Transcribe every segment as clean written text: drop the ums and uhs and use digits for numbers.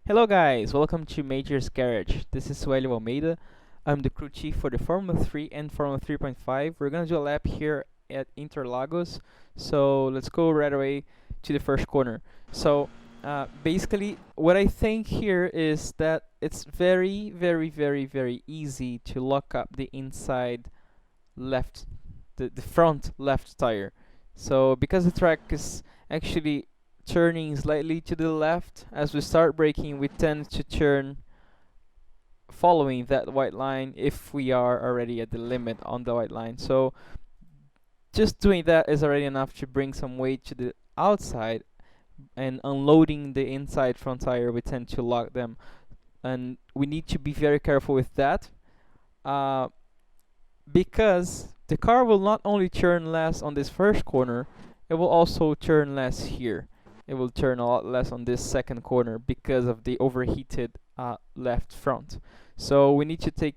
Hello guys, welcome to Major's Garage. This is Suellio Almeida. I'm the crew chief for the Formula 3 and Formula 3.5. We're gonna do a lap here at Interlagos. So let's go right away to the first corner. So basically what I think here is that it's very easy to lock up the inside left, the front left tire. So because the track is actually turning slightly to the left, as we start braking, we tend to turn following that white line if we are already at the limit on the white line. So just doing that is already enough to bring some weight to the outside, and unloading the inside front tire, we tend to lock them. And we need to be very careful with that. Because the car will not only turn less on this first corner, it will also turn less here. It will turn a lot less on this second corner because of the overheated left front. So we need to take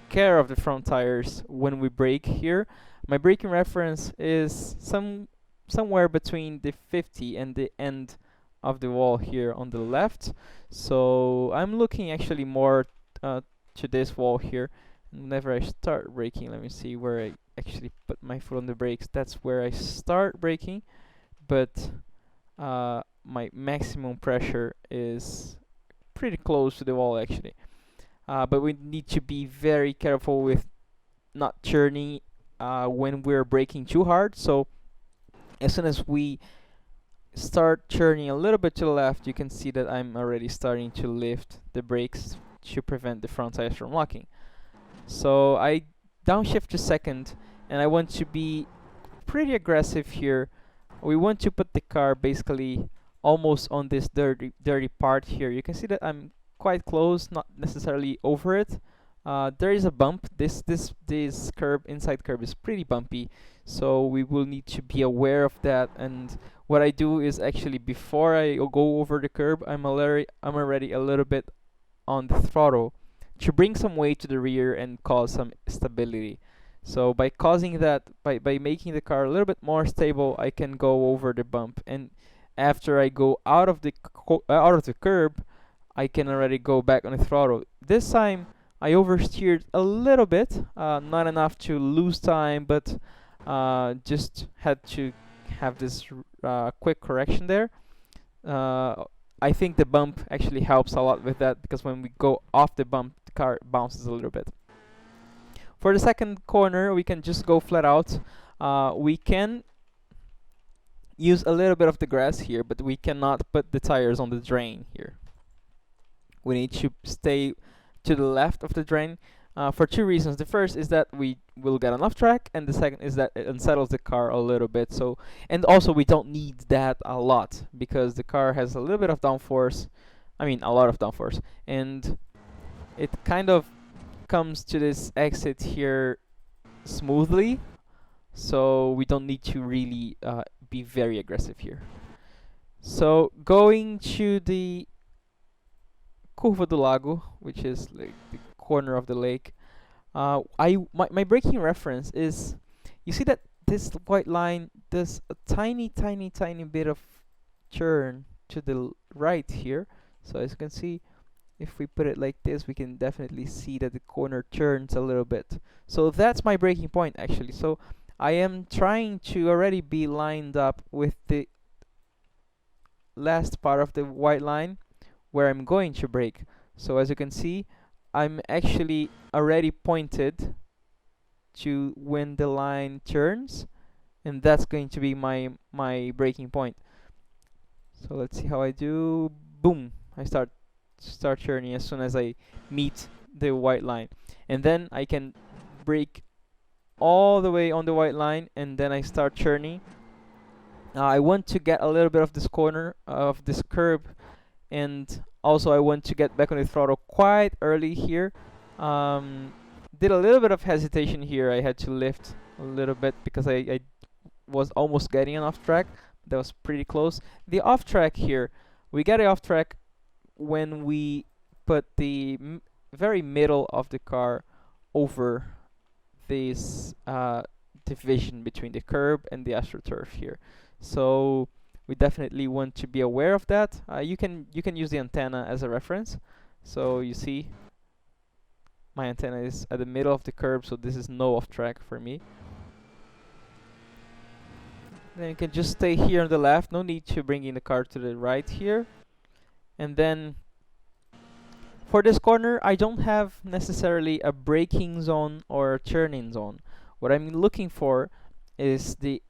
care of the front tires when we brake here. My braking reference is somewhere between the 50 and the end of the wall here on the left. So I'm looking actually more to this wall here. Whenever I start braking, let me see where I actually put my foot on the brakes. That's where I start braking, but my maximum pressure is pretty close to the wall actually. But we need to be very careful with not turning when we're braking too hard. So as soon as we start turning a little bit to the left, you can see that I'm already starting to lift the brakes to prevent the front tires from locking. So I downshift to second, and I want to be pretty aggressive here. We want to put the car basically almost on this dirty part here. You can see that I'm quite close, not necessarily over it. There is a bump. This curb, inside curb, is pretty bumpy, so we will need to be aware of that. And what I do is actually, before I go over the curb, I'm already a little bit on the throttle to bring some weight to the rear and cause some stability. So by causing that, by making the car a little bit more stable, I can go over the bump. And after I go out of the curb, I can already go back on the throttle. This time I oversteered a little bit, not enough to lose time, but just had to have this quick correction there. I think the bump actually helps a lot with that, because when we go off the bump, the car bounces a little bit. For the second corner, we can just go flat out. We can use a little bit of the grass here, but we cannot put the tires on the drain here. We need to stay to the left of the drain for two reasons. The first is that we will get an off track, and the second is that it unsettles the car a little bit. So, and also we don't need that a lot, because the car has a little bit of downforce. I mean, a lot of downforce, and it kind of comes to this exit here smoothly. So we don't need to really be very aggressive here. So going to the Curva do Lago, which is like the corner of the lake, my braking reference is, you see that this white line does a tiny bit of turn to the right here. So as you can see, if we put it like this, we can definitely see that the corner turns a little bit. So that's my braking point actually. So I am trying to already be lined up with the last part of the white line where I'm going to brake. So as you can see, I'm actually already pointed to when the line turns, and that's going to be my braking point. So let's see how I do. Boom! I start turning as soon as I meet the white line, and then I can brake all the way on the white line, and then I start turning. I want to get a little bit of this corner of this curb, and also I want to get back on the throttle quite early here. Did a little bit of hesitation here. I had to lift a little bit because I was almost getting an off track. That was pretty close. The off track here, we get it off track when we put the very middle of the car over this division between the curb and the AstroTurf here. So we definitely want to be aware of that. You can use the antenna as a reference. So you see my antenna is at the middle of the curb, so this is no off track for me. Then you can just stay here on the left, no need to bring in the car to the right here. And then for this corner, I don't have necessarily a braking zone or a turning zone. What I'm looking for is the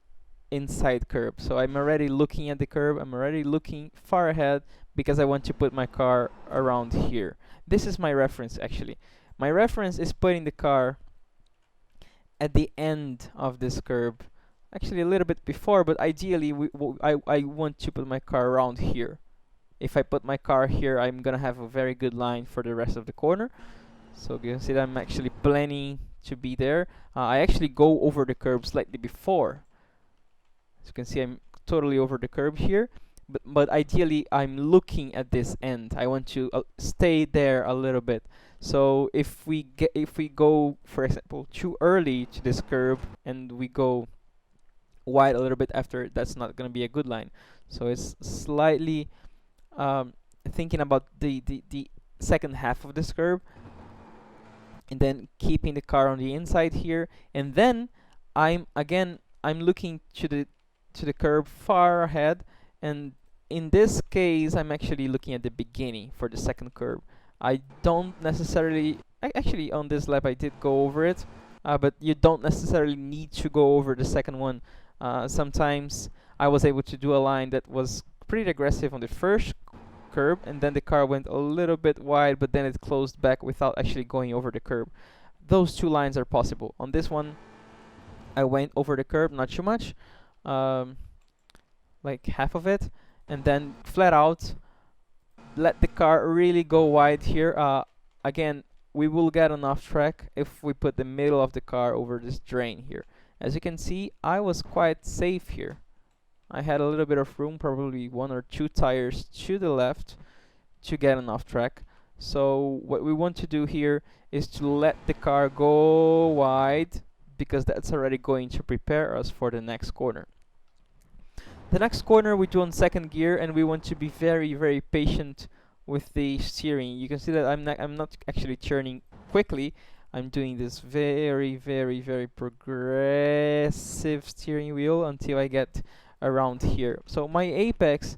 inside curb. So I'm already looking at the curb, I'm already looking far ahead because I want to put my car around here. This is my reference actually. My reference is putting the car at the end of this curb. Actually a little bit before, but ideally I want to put my car around here. If I put my car here, I'm gonna have a very good line for the rest of the corner. So you can see that I'm actually planning to be there. I actually go over the curb slightly before. As you can see, I'm totally over the curb here. But ideally, I'm looking at this end. I want to stay there a little bit. So if we go, for example, too early to this curb and we go wide a little bit after, that's not gonna be a good line. So it's slightly thinking about the second half of this curve, and then keeping the car on the inside here, and then I'm looking to the curve far ahead, and in this case I'm actually looking at the beginning for the second curve. I don't necessarily actually on this lap I did go over it, but you don't necessarily need to go over the second one. Sometimes I was able to do a line that was pretty aggressive on the first curb, and then the car went a little bit wide, but then it closed back without actually going over the curb. Those two lines are possible. On this one, I went over the curb, not too much, like half of it, and then flat out let the car really go wide here. Again, we will get an off track if we put the middle of the car over this drain here. As you can see, I was quite safe here. I had a little bit of room, probably 1 or 2 tires to the left to get an off track. So what we want to do here is to let the car go wide, because that's already going to prepare us for the next corner. The next corner we do on second gear, and we want to be very, very patient with the steering. You can see that I'm not actually turning quickly. I'm doing this very, very, very progressive steering wheel until I get around here. So my apex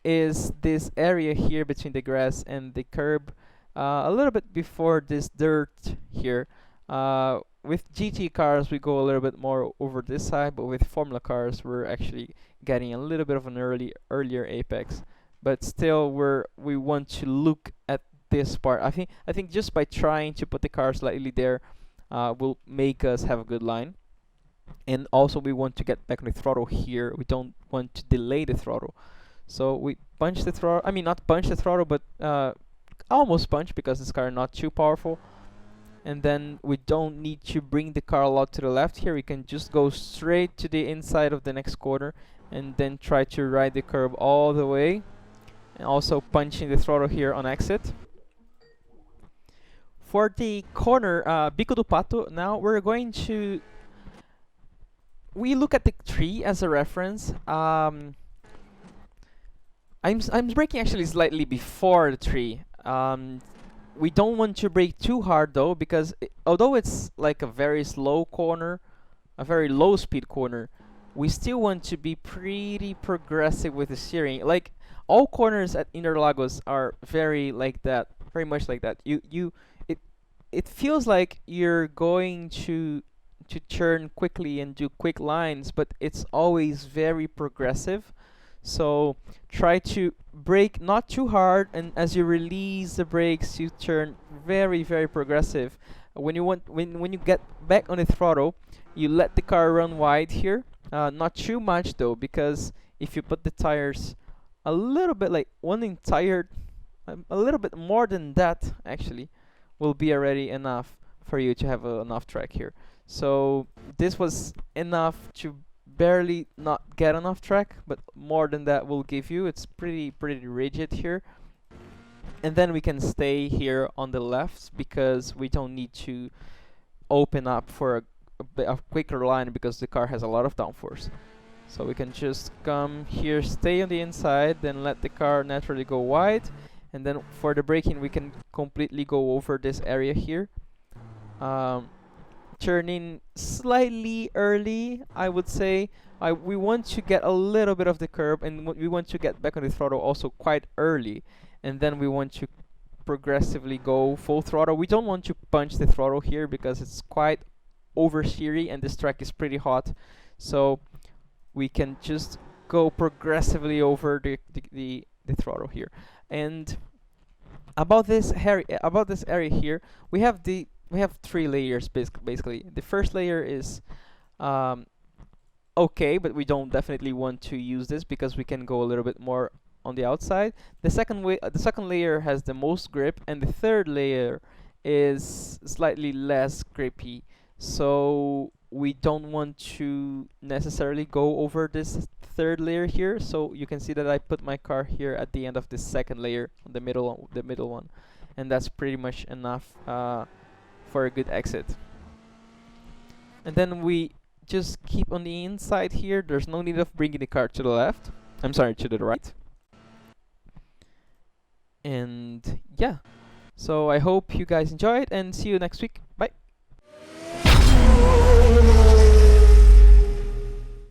is this area here between the grass and the curb, a little bit before this dirt here. With GT cars we go a little bit more over this side, but with Formula cars we're actually getting a little bit of an earlier apex. But still we want to look at this part. I think just by trying to put the car slightly there will make us have a good line. And also we want to get back on the throttle here. We don't want to delay the throttle. So we punch the throttle, I mean not punch the throttle, but almost punch, because this car is not too powerful. And then we don't need to bring the car a lot to the left here. We can just go straight to the inside of the next corner and then try to ride the curb all the way. And also punching the throttle here on exit. For the corner, Bico do Pato, now we're going to... We look at the tree as a reference. I'm braking actually slightly before the tree. We don't want to brake too hard though, because although it's like a very slow corner, a very low speed corner, we still want to be pretty progressive with the steering. Like all corners at Interlagos are very like that, very much like that. It feels like you're going to turn quickly and do quick lines, but it's always very progressive. So try to brake not too hard, and as you release the brakes you turn very, very progressive. When you get back on the throttle, you let the car run wide here, not too much though, because if you put the tires a little bit, like one entire a little bit more than that actually will be already enough for you to have an off track here. So this was enough to barely not get an off track, but more than that will give you. It's pretty rigid here. And then we can stay here on the left, because we don't need to open up for a quicker line, because the car has a lot of downforce. So we can just come here, stay on the inside, then let the car naturally go wide, and then for the braking we can completely go over this area here. Turning slightly early, I would say. We want to get a little bit of the curb, and we want to get back on the throttle also quite early, and then we want to progressively go full throttle. We don't want to punch the throttle here because it's quite oversteery and this track is pretty hot, so we can just go progressively over the throttle here. And about this area here, we have three layers basically. The first layer is okay, but we don't definitely want to use this because we can go a little bit more on the outside. The second layer has the most grip, and the third layer is slightly less grippy. So we don't want to necessarily go over this third layer here. So you can see that I put my car here at the end of the second layer, the middle one, and that's pretty much enough for a good exit. And then we just keep on the inside here. There's no need of bringing the car to the left. I'm sorry, to the right. And yeah, so I hope you guys enjoy it, and see you next week. Bye.